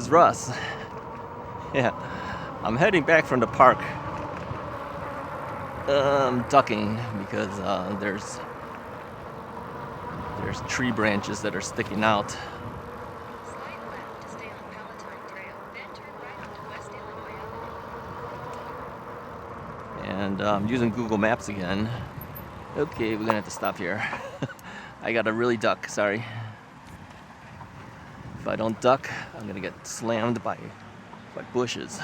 is Russ. Yeah, I'm heading back from the park. I'm ducking because there's tree branches that are sticking out. Slide left to stay on Palatine Trail, then turn right onto West Illinois Avenue. And I'm using Google Maps again. Okay, we're gonna have to stop here. I gotta really duck, sorry. If I don't duck, I'm gonna get slammed by bushes.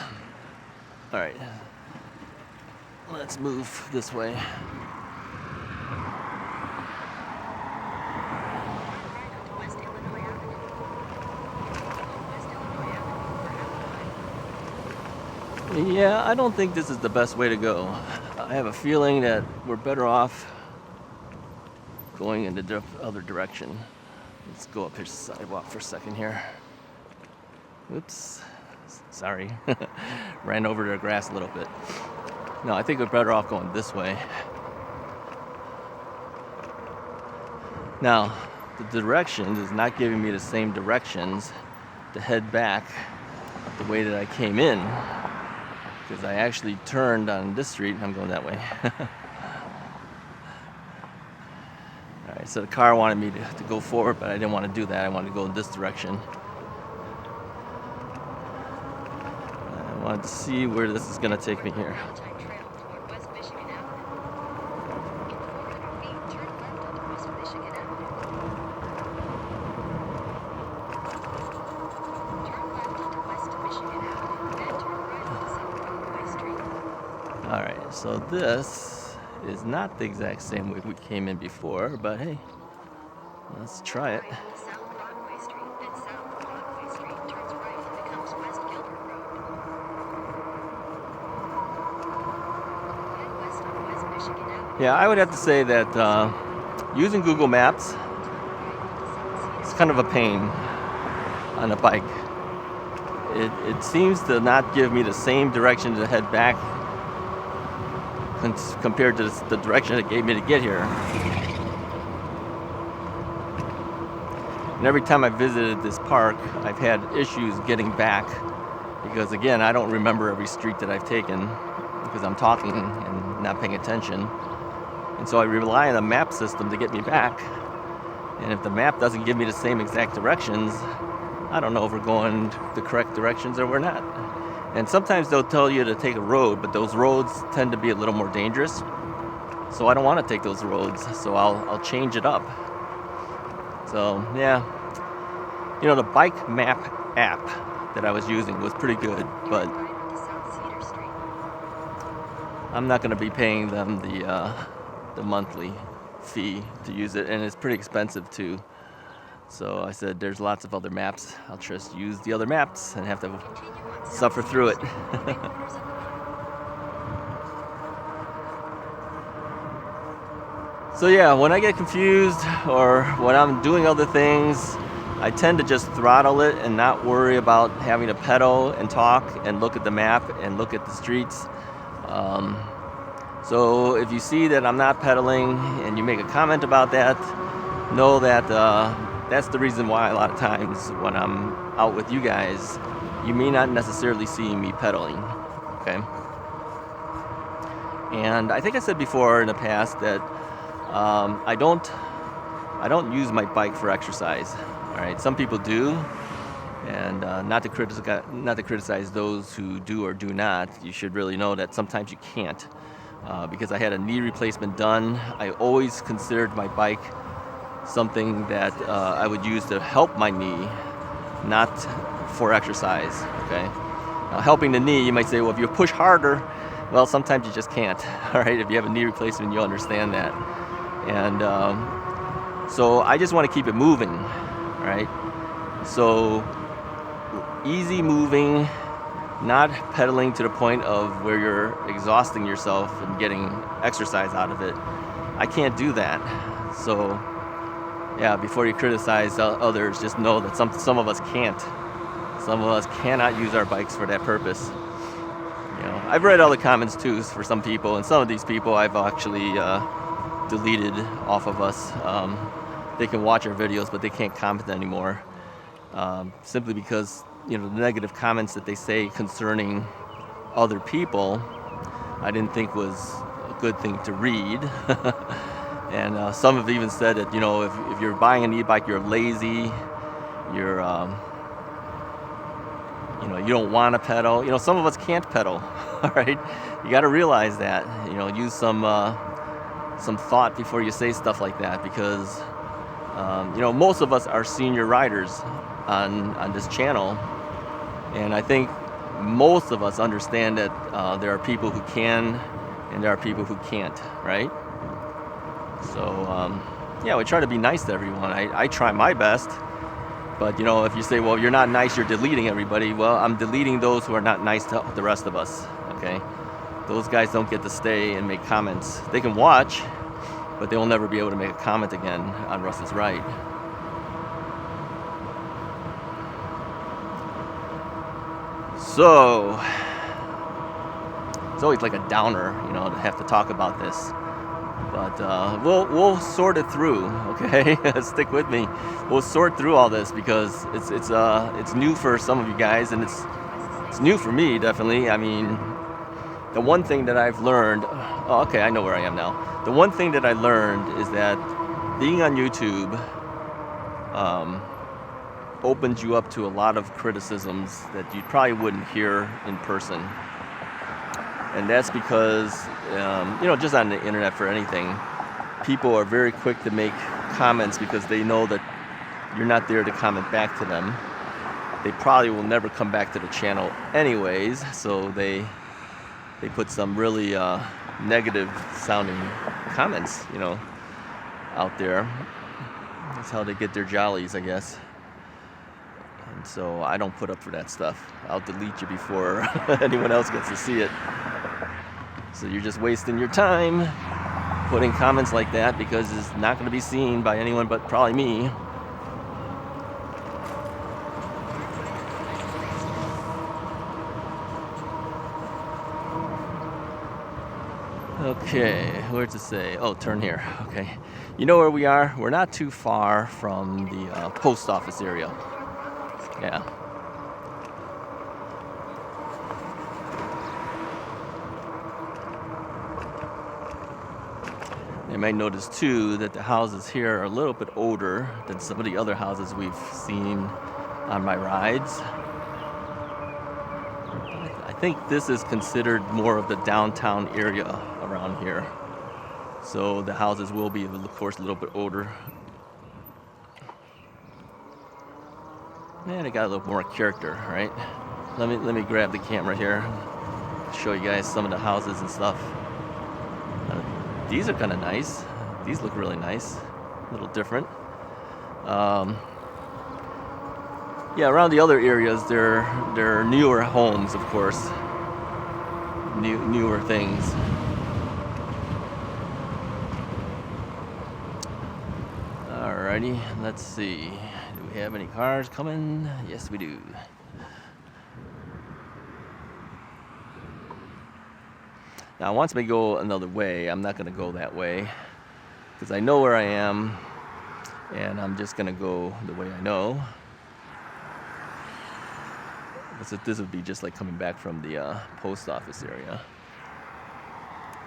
All right, let's move this way. Turn right onto West Illinois Avenue. Follow West Illinois Avenue for half a mile. Yeah, I don't think this is the best way to go. I have a feeling that we're better off going in the other direction. Let's go up here sidewalk for a second here. Oops, sorry. Ran over the grass a little bit. No, I think we're better off going this way. Now, the directions is not giving me the same directions to head back the way that I came in, because I actually turned on this street and I'm going that way. All right, so the car wanted me to go forward, but I didn't want to do that. I wanted to go in this direction. I wanted to see where this is going to take me here. Palatine Trail toward West Michigan Avenue. In 400 feet, turn left onto West Michigan Avenue. Turn left onto West Michigan Avenue, then turn right onto South Broadway Street. All right, so this is not the exact same way we came in before, but hey, let's try it. Right onto South Broadway Street, then South Broadway Street turns right and becomes West Gilbert Road. Head west on West Michigan Avenue. Yeah, I would have to say that using Google Maps Turn right onto South Cedar is kind of a pain on a bike. It seems to not give me the same direction to head back compared to the direction it gave me to get here. And every time I visited this park, I've had issues getting back because, again, I don't remember every street that I've taken because I'm talking and not paying attention. And so I rely on a map system to get me back. And if the map doesn't give me the same exact directions, I don't know if we're going the correct directions or we're not. And sometimes they'll tell you to take a road, but those roads tend to be a little more dangerous. So I don't want to take those roads, so I'll change it up. So yeah, you know, the bike map app that I was using was pretty good, but right onto South Cedar Street. I'm not going to be paying them the monthly fee to use it, and it's pretty expensive too. So I said, there's lots of other maps. I'll just use the other maps and have to Continue on South suffer Cedar through it. Street to the 3/4 of a mile. So yeah, when I get confused or when I'm doing other things, I tend to just throttle it and not worry about having to pedal and talk and look at the map and look at the streets. So if you see that I'm not pedaling and you make a comment about that, know that that's the reason why a lot of times when I'm out with you guys, you may not necessarily see me pedaling, okay? And I think I said before in the past that I don't use my bike for exercise. All right, some people do, and not to criticize those who do or do not. You should really know that sometimes you can't, because I had a knee replacement done. I always considered my bike something that I would use to help my knee, not for exercise. Okay, now helping the knee, you might say, well, if you push harder, well, sometimes you just can't. All right, if you have a knee replacement, you'll understand that. And so I just want to keep it moving, right? So easy moving, not pedaling to the point of where you're exhausting yourself and getting exercise out of it. I can't do that. So yeah, before you criticize others, just know that some of us can't. Some of us cannot use our bikes for that purpose. You know, I've read all the comments too for some people, and some of these people I've actually deleted off of us. They can watch our videos, but they can't comment anymore, simply because the negative comments that they say concerning other people, I didn't think was a good thing to read. And some have even said that, if you're buying an e-bike, you're lazy, you're, you don't want to pedal. Some of us can't pedal, all right? You got to realize that, use some thought before you say stuff like that, because, most of us are senior riders on this channel. And I think most of us understand that there are people who can and there are people who can't, right? So, we try to be nice to everyone. I try my best. But, if you say, well, you're not nice, you're deleting everybody, well, I'm deleting those who are not nice to the rest of us, okay? Those guys don't get to stay and make comments. They can watch, but they will never be able to make a comment again on Russ's ride. So, it's always like a downer, to have to talk about this. But we'll sort it through, okay? Stick with me. We'll sort through all this because it's new for some of you guys, and it's new for me, definitely. I mean, the one thing that I've learned, okay, I know where I am now. The one thing that I learned is that being on YouTube opens you up to a lot of criticisms that you probably wouldn't hear in person. And that's because, just on the internet for anything, people are very quick to make comments because they know that you're not there to comment back to them. They probably will never come back to the channel anyways, so they put some really negative sounding comments, out there. That's how they get their jollies, I guess. And so I don't put up for that stuff. I'll delete you before anyone else gets to see it. So you're just wasting your time putting comments like that because it's not going to be seen by anyone but probably me. Okay, where's it say? Oh, turn here. Okay. You know where we are? We're not too far from the post office area. Yeah. You might notice too that the houses here are a little bit older than some of the other houses we've seen on my rides. I think this is considered more of the downtown area around here. So the houses will be, of course, a little bit older. And they got a little more character, right? Let me grab the camera here, show you guys some of the houses and stuff. These are kind of nice. These look really nice. A little different. Yeah, around the other areas, they're newer homes, of course. Newer things. Alrighty, let's see. Do we have any cars coming? Yes, we do. Now, it wants me to go another way. I'm not going to go that way because I know where I am, and I'm just going to go the way I know. This would be just like coming back from the post office area.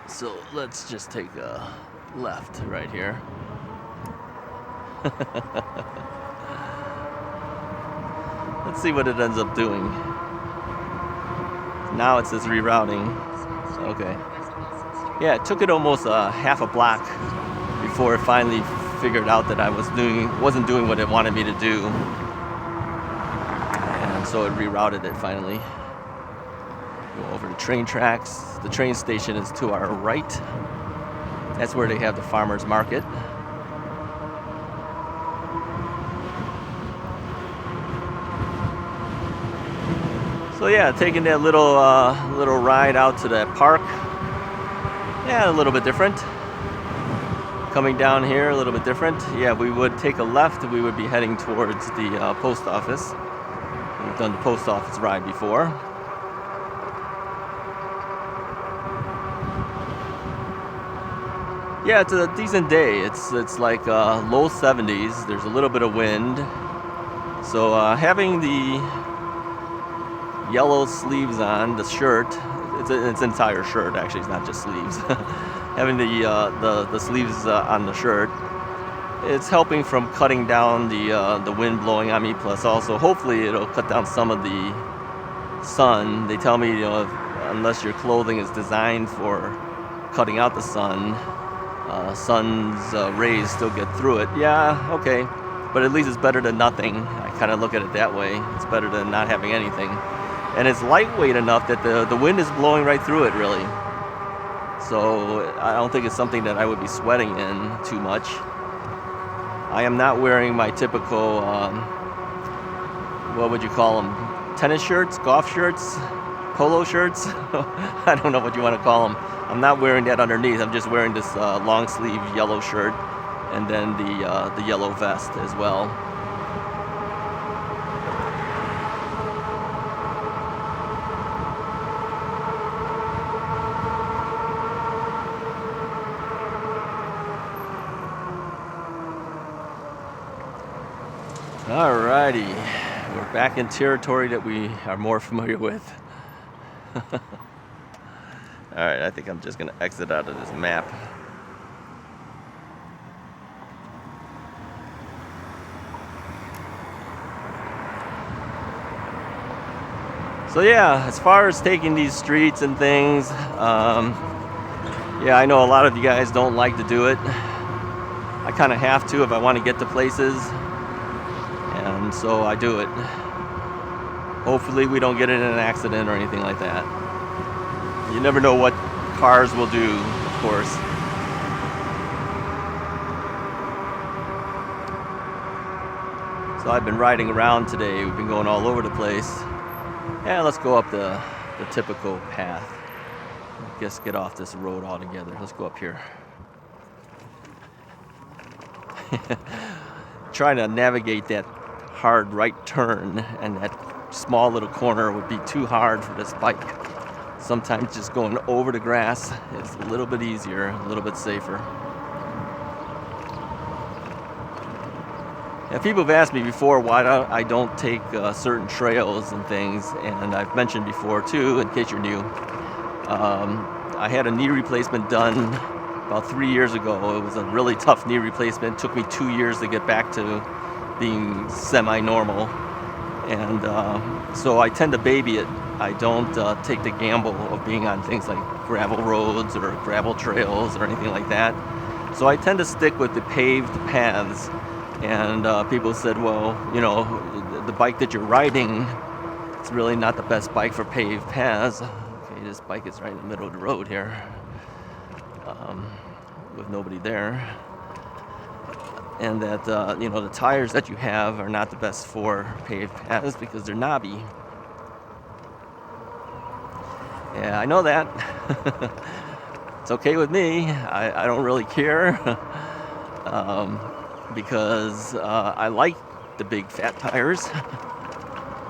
So let's just take a left right here. Let's see what it ends up doing. Now it says rerouting. Okay. Yeah, it took it almost half a block before it finally figured out that I wasn't doing what it wanted me to do. And so it rerouted it finally. Go over the train tracks. The train station is to our right. That's where they have the farmers market. So yeah, taking that little ride out to that park. Yeah, a little bit different. Coming down here, a little bit different. Yeah, we would take a left. We would be heading towards the post office. We've done the post office ride before. Yeah, it's a decent day. It's like low 70s. There's a little bit of wind. So having the yellow sleeves on the shirt. It's an entire shirt, actually. It's not just sleeves. Having the sleeves on the shirt, it's helping from cutting down the wind blowing on me. Plus, also hopefully it'll cut down some of the sun. They tell me, unless your clothing is designed for cutting out the sun, sun's rays still get through it. Yeah, okay, but at least it's better than nothing. I kind of look at it that way. It's better than not having anything. And it's lightweight enough that the wind is blowing right through it, really. So I don't think it's something that I would be sweating in too much. I am not wearing my typical, what would you call them? Tennis shirts, golf shirts, polo shirts? I don't know what you want to call them. I'm not wearing that underneath. I'm just wearing this long sleeve yellow shirt and then the yellow vest as well. Alrighty, we're back in territory that we are more familiar with. Alright, I think I'm just going to exit out of this map. So yeah, as far as taking these streets and things, yeah, I know a lot of you guys don't like to do it. I kind of have to if I want to get to places. And so I do it. Hopefully we don't get in an accident or anything like that. You never know what cars will do, of course. So I've been riding around today. We've been going all over the place. Yeah, let's go up the typical path. I guess get off this road altogether. Let's go up here. Trying to navigate that hard right turn and that small little corner would be too hard for this bike. Sometimes just going over the grass is a little bit easier, a little bit safer. Yeah, people have asked me before why I don't take certain trails and things, and I've mentioned before too, in case you're new, I had a knee replacement done about 3 years ago. It was a really tough knee replacement. It took me 2 years to get back to being semi-normal, and so I tend to baby it. I don't take the gamble of being on things like gravel roads or gravel trails or anything like that. So I tend to stick with the paved paths. And people said, well, the bike that you're riding, it's really not the best bike for paved paths. Okay, this bike is right in the middle of the road here, with nobody there. And that, the tires that you have are not the best for paved paths because they're knobby. Yeah, I know that. It's okay with me. I don't really care. Because I like the big fat tires.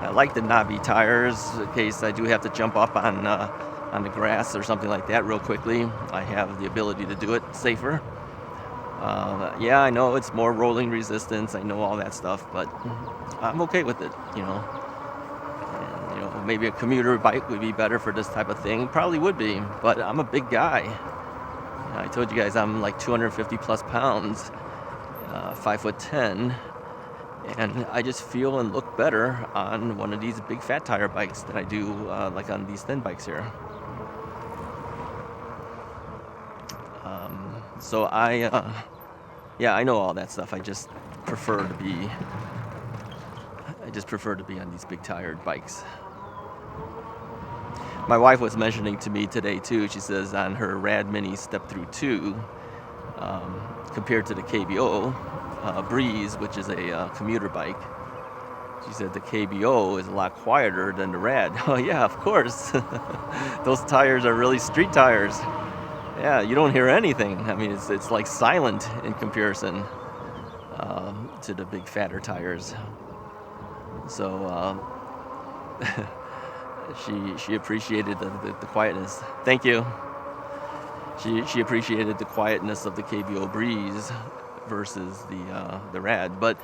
I like the knobby tires in case I do have to jump up on the grass or something like that real quickly. I have the ability to do it safer. Yeah, I know it's more rolling resistance. I know all that stuff, but I'm okay with it, And, maybe a commuter bike would be better for this type of thing. Probably would be, but I'm a big guy. I told you guys I'm like 250 plus pounds, 5'10", and I just feel and look better on one of these big fat tire bikes than I do like on these thin bikes here. So I know all that stuff. I just prefer to be on these big tired bikes. My wife was mentioning to me today too. She says on her Rad Mini Step-thru 2, compared to the KBO Breeze, which is a commuter bike, she said the KBO is a lot quieter than the Rad. Oh yeah, of course. Those tires are really street tires. Yeah, you don't hear anything. I mean, it's like silent in comparison to the big fatter tires. So she appreciated the quietness. Thank you. She appreciated the quietness of the KBO Breeze versus the Rad. But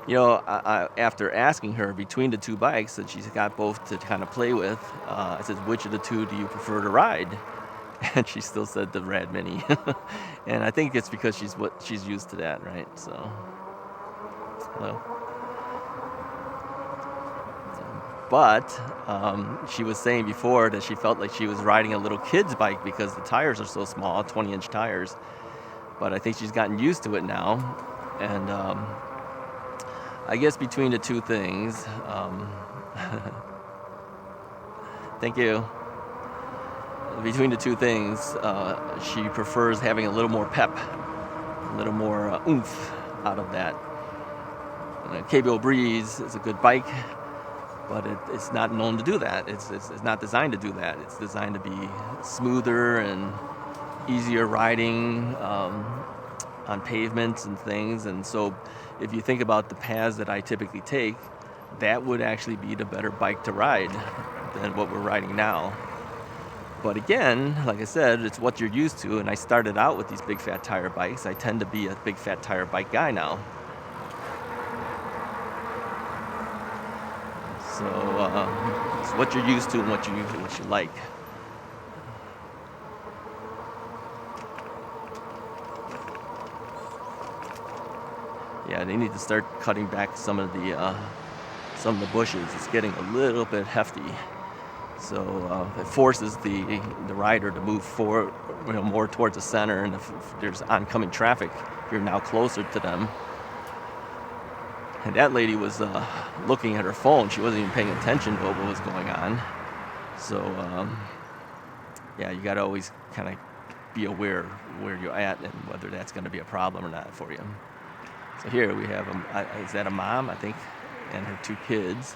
After asking her between the two bikes that she's got both to kind of play with, I said, which of the two do you prefer to ride? And she still said the Rad Mini. And I think it's because she's used to that, right? So, hello. But she was saying before that she felt like she was riding a little kid's bike because the tires are so small, 20-inch tires. But I think she's gotten used to it now. And I guess between the two things, thank you. Between the two things, she prefers having a little more pep, a little more oomph out of that. KBO Breeze is a good bike, but it's not known to do that. It's not designed to do that. It's designed to be smoother and easier riding on pavements and things. And so if you think about the paths that I typically take, that would actually be the better bike to ride than what we're riding now. But again, like I said, it's what you're used to. And I started out with these big fat tire bikes. I tend to be a big fat tire bike guy now. So it's what you're used to and what you like. Yeah, they need to start cutting back some of the bushes. It's getting a little bit hefty, so it forces the rider to move forward, more towards the center. And if there's oncoming traffic, you're now closer to them. And that lady was looking at her phone. She wasn't even paying attention to what was going on. So, yeah, you got to always kind of be aware where you're at and whether that's going to be a problem or not for you. So here we have, is that a mom, I think, and her two kids.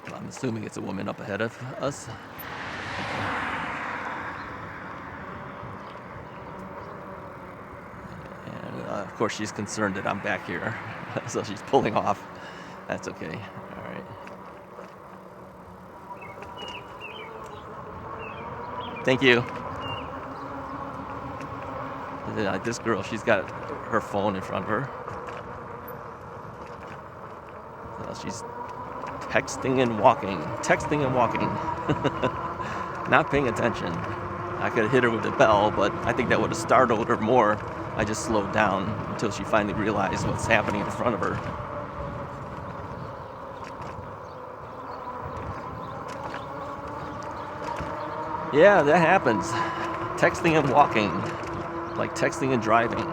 Well, I'm assuming it's a woman up ahead of us. Of course, she's concerned that I'm back here, so she's pulling off. That's okay. All right. Thank you. This girl, she's got her phone in front of her. She's texting and walking. Not paying attention. I could have hit her with the bell, but I think that would have startled her more. I just slowed down until she finally realized what's happening in front of her. Yeah, that happens. Texting and walking, like texting and driving.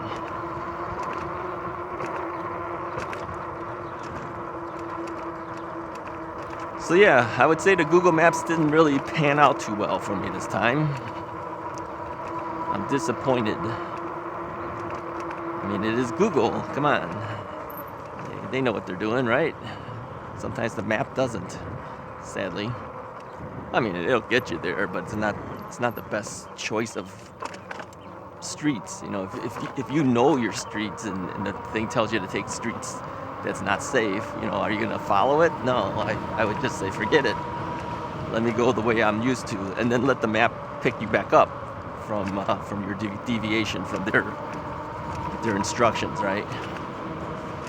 So yeah, I would say the Google Maps didn't really pan out too well for me this time. I'm disappointed. I mean, it is Google. Come on. They know what they're doing, right? Sometimes the map doesn't, sadly. I mean, it'll get you there, but it's not the best choice of streets. If you know your streets and the thing tells you to take streets that's not safe, are you going to follow it? No, I would just say forget it. Let me go the way I'm used to, and then let the map pick you back up from your deviation from their instructions, right?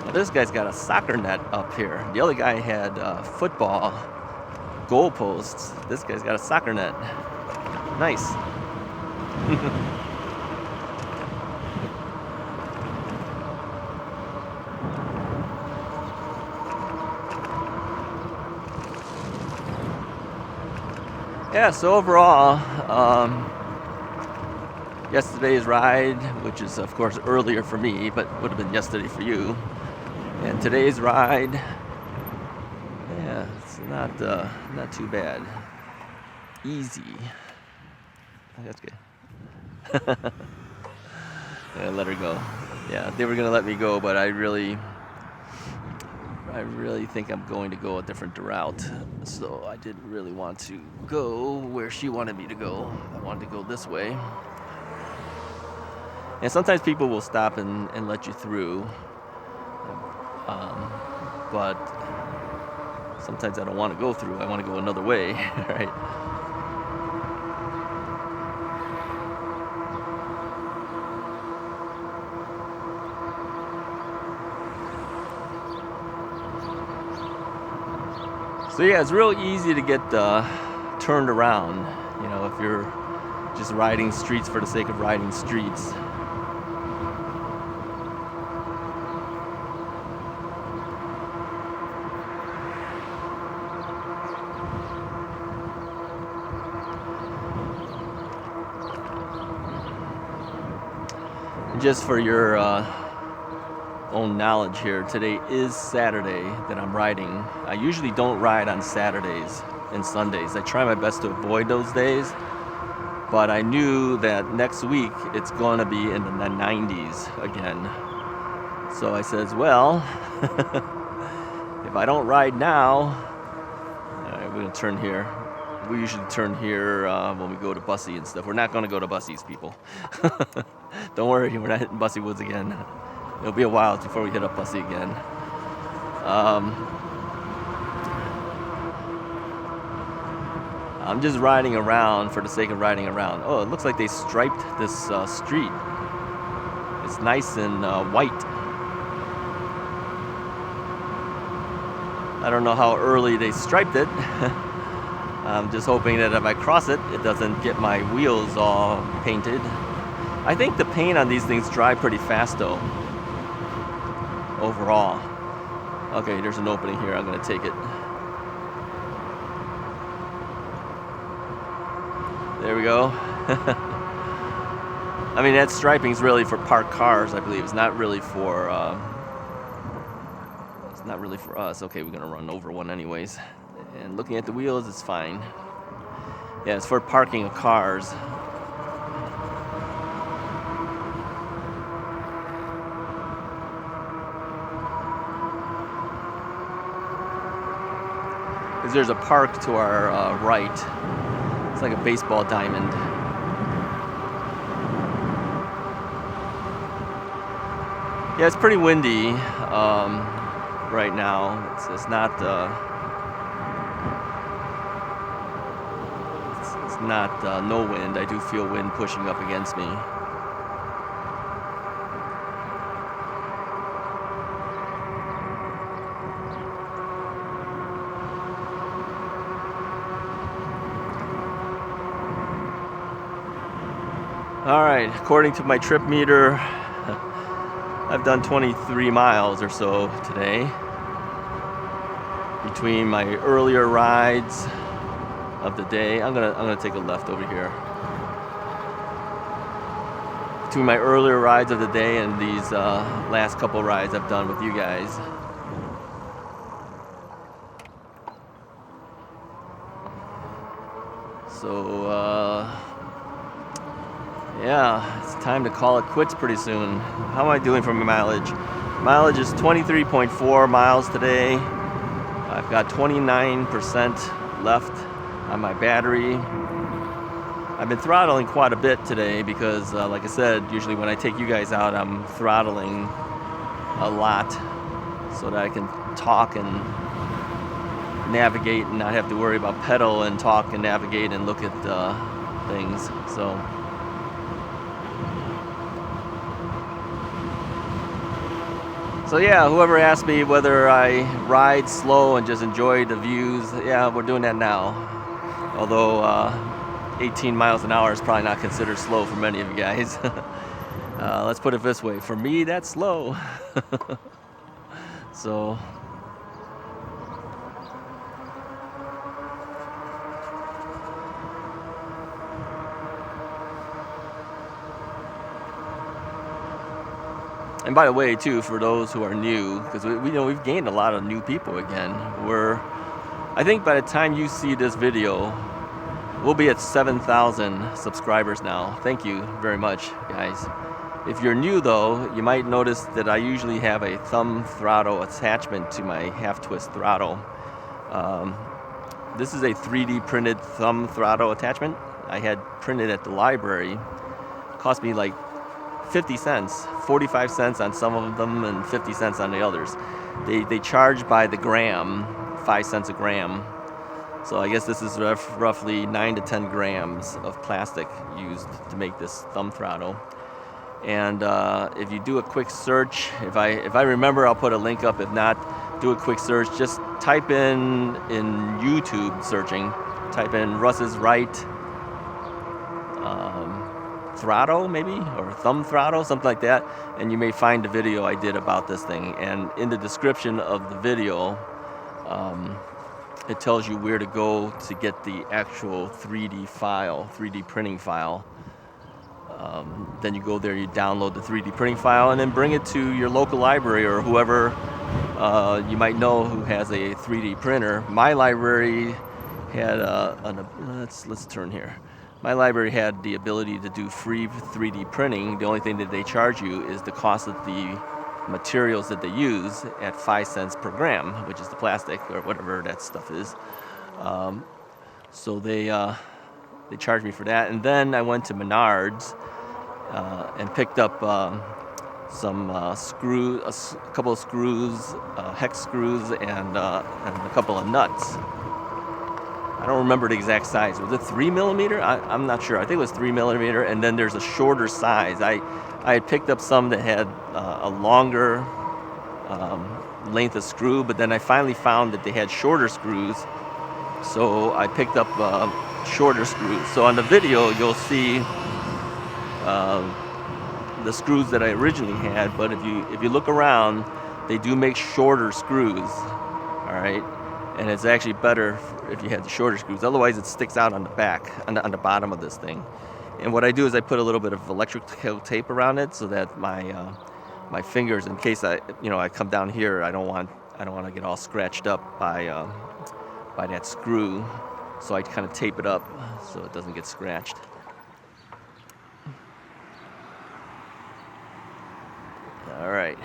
Now, this guy's got a soccer net up here. The other guy had football goalposts. This guy's got a soccer net. Nice. Yeah, so overall, yesterday's ride, which is of course earlier for me, but would have been yesterday for you, and today's ride, yeah, it's not too bad. Easy. That's good. Yeah, let her go. Yeah, they were gonna let me go, but I really think I'm going to go a different route. So I didn't really want to go where she wanted me to go. I wanted to go this way. And sometimes people will stop and let you through. But sometimes I don't want to go through. I want to go another way, right? So yeah, it's real easy to get turned around, you know, if you're just riding streets for the sake of riding streets. Just for your own knowledge here, today is Saturday that I'm riding. I usually don't ride on Saturdays and Sundays. I try my best to avoid those days, but I knew that next week it's going to be in the 90s again. So I says, well, if I don't ride now, all right, we're going to turn here. We usually turn here when we go to Bussy and stuff. We're not going to go to Bussy's, people. Don't worry, we're not hitting Bussy Woods again. It'll be a while before we hit up Bussy again. I'm just riding around for the sake of riding around. Oh, it looks like they striped this street. It's nice and white. I don't know how early they striped it. I'm just hoping that if I cross it, it doesn't get my wheels all painted. I think the paint on these things dry pretty fast though, overall. Okay, there's an opening here, I'm gonna take it. There we go. I mean, that striping is really for parked cars, I believe. It's not really for us. Okay, we're gonna run over one anyways. And looking at the wheels, it's fine. Yeah, it's for parking of cars. Because there's a park to our right. It's like a baseball diamond. Yeah, it's pretty windy right now. It's not no wind. I do feel wind pushing up against me. All right, according to my trip meter, I've done 23 miles or so today between my earlier rides of the day. I'm gonna take a left over here. Between my earlier rides of the day and these last couple rides I've done with you guys. So yeah, it's time to call it quits pretty soon. How am I doing for my mileage? Mileage is 23.4 miles today. I've got 29% left on my battery. I've been throttling quite a bit today because, like I said, usually when I take you guys out, I'm throttling a lot so that I can talk and navigate and not have to worry about pedal and talk and navigate and look at things. So yeah, whoever asked me whether I ride slow and just enjoy the views, yeah, we're doing that now. Although 18 miles an hour is probably not considered slow for many of you guys. Let's put it this way, for me that's slow. So and by the way, too, for those who are new, because we've gained a lot of new people again. I think by the time you see this video, we'll be at 7,000 subscribers now. Thank you very much, guys. If you're new, though, you might notice that I usually have a thumb throttle attachment to my half-twist throttle. This is a 3D printed thumb throttle attachment. I had printed at the library. It cost me like 50 cents, 45 cents on some of them and 50 cents on the others. They charge by the gram, 5 cents a gram. So I guess this is roughly 9 to 10 grams of plastic used to make this thumb throttle. And if you do a quick search, if I remember, I'll put a link up. If not, do a quick search. Just type in YouTube searching, type in Russ's right throttle maybe, or thumb throttle, something like that, and you may find a video I did about this thing. And in the description of the video, it tells you where to go to get the actual 3D printing file. Then you go there, you download the 3D printing file, and then bring it to your local library or whoever you might know who has a 3D printer. My library had let's turn here. My library had the ability to do free 3D printing. The only thing that they charge you is the cost of the materials that they use at 5 cents per gram, which is the plastic or whatever that stuff is. So they charged me for that. And then I went to Menards and picked up some screws, a couple of screws, hex screws, and a couple of nuts. I don't remember the exact size. Was it 3 millimeter? I'm not sure. I think it was 3 millimeter. And then there's a shorter size. I had picked up some that had a longer length of screw, but then I finally found that they had shorter screws. So I picked up shorter screws. So on the video, you'll see the screws that I originally had, but if you look around, they do make shorter screws. All right. And it's actually better if you had the shorter screws. Otherwise, it sticks out on the back, on the bottom of this thing. And what I do is I put a little bit of electrical tape around it so that my fingers, in case I come down here, I don't want to get all scratched up by that screw. So I kind of tape it up so it doesn't get scratched. All right.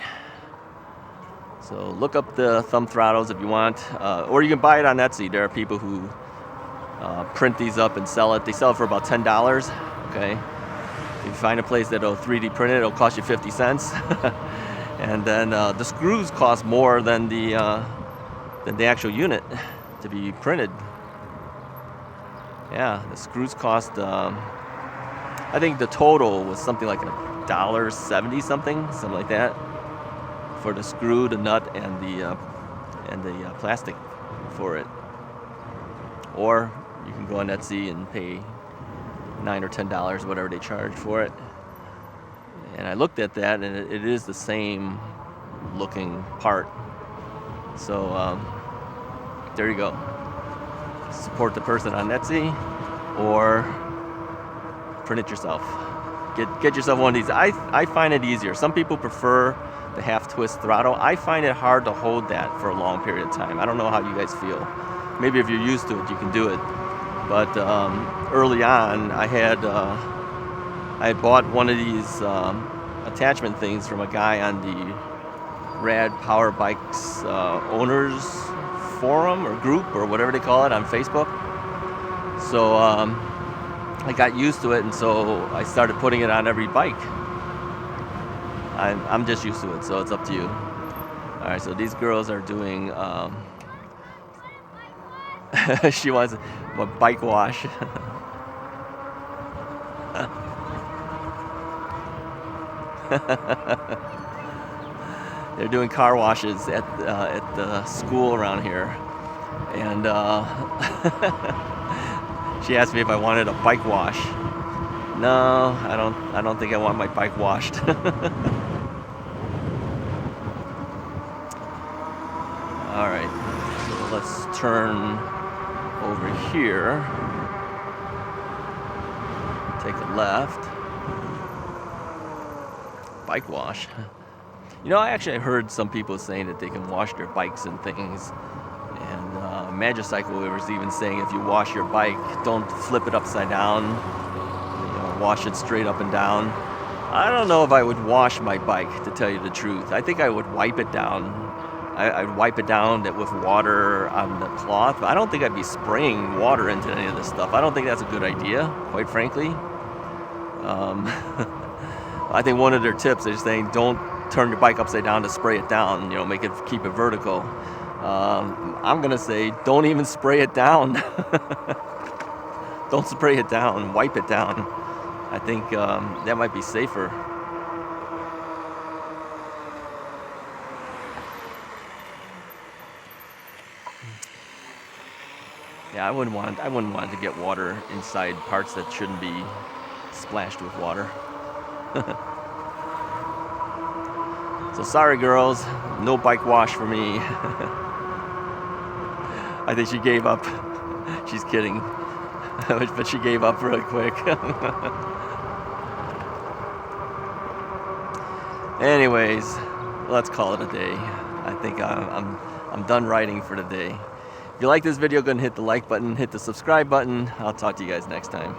So look up the thumb throttles if you want, or you can buy it on Etsy. There are people who print these up and sell it. They sell it for about $10. Okay. If you find a place that'll 3D print it, it'll cost you 50 cents. And then the screws cost more than the actual unit to be printed. Yeah, the screws cost. I think the total was something like $1.70 something like that, for the screw, the nut, and the plastic for it. Or you can go on Etsy and pay $9 or $10, whatever they charge for it. And I looked at that, and it is the same looking part. So there you go. Support the person on Etsy, or print it yourself. Get yourself one of these. I find it easier. Some people prefer the half twist throttle. I find it hard to hold that for a long period of time. I don't know how you guys feel. Maybe if you're used to it, you can do it. But early on, I had bought one of these attachment things from a guy on the Rad Power Bikes owners forum or group or whatever they call it on Facebook. So I got used to it, and so I started putting it on every bike. I'm just used to it, so it's up to you. All right, so these girls are doing. She wants a bike wash. They're doing car washes at the school around here, and she asked me if I wanted a bike wash. No, I don't think I want my bike washed. All right, so let's turn over here. Take a left. Bike wash. You know, I heard some people saying that they can wash their bikes and things. And Magicycle was even saying if you wash your bike, don't flip it upside down. You know, wash it straight up and down. I don't know if I would wash my bike, to tell you the truth. I think I would wipe it down. I'd wipe it down with water on the cloth. But I don't think I'd be spraying water into any of this stuff. I don't think that's a good idea, quite frankly. I think one of their tips is saying don't turn your bike upside down to spray it down. You know, keep it vertical. I'm gonna say don't even spray it down. Don't spray it down. Wipe it down. I think that might be safer. Yeah, I wouldn't want it to get water inside parts that shouldn't be splashed with water. So sorry, girls, no bike wash for me. I think she gave up. She's kidding, but she gave up really quick. Anyways, let's call it a day. I think I'm done writing for the day. If you like this video, go ahead and hit the like button, hit the subscribe button. I'll talk to you guys next time.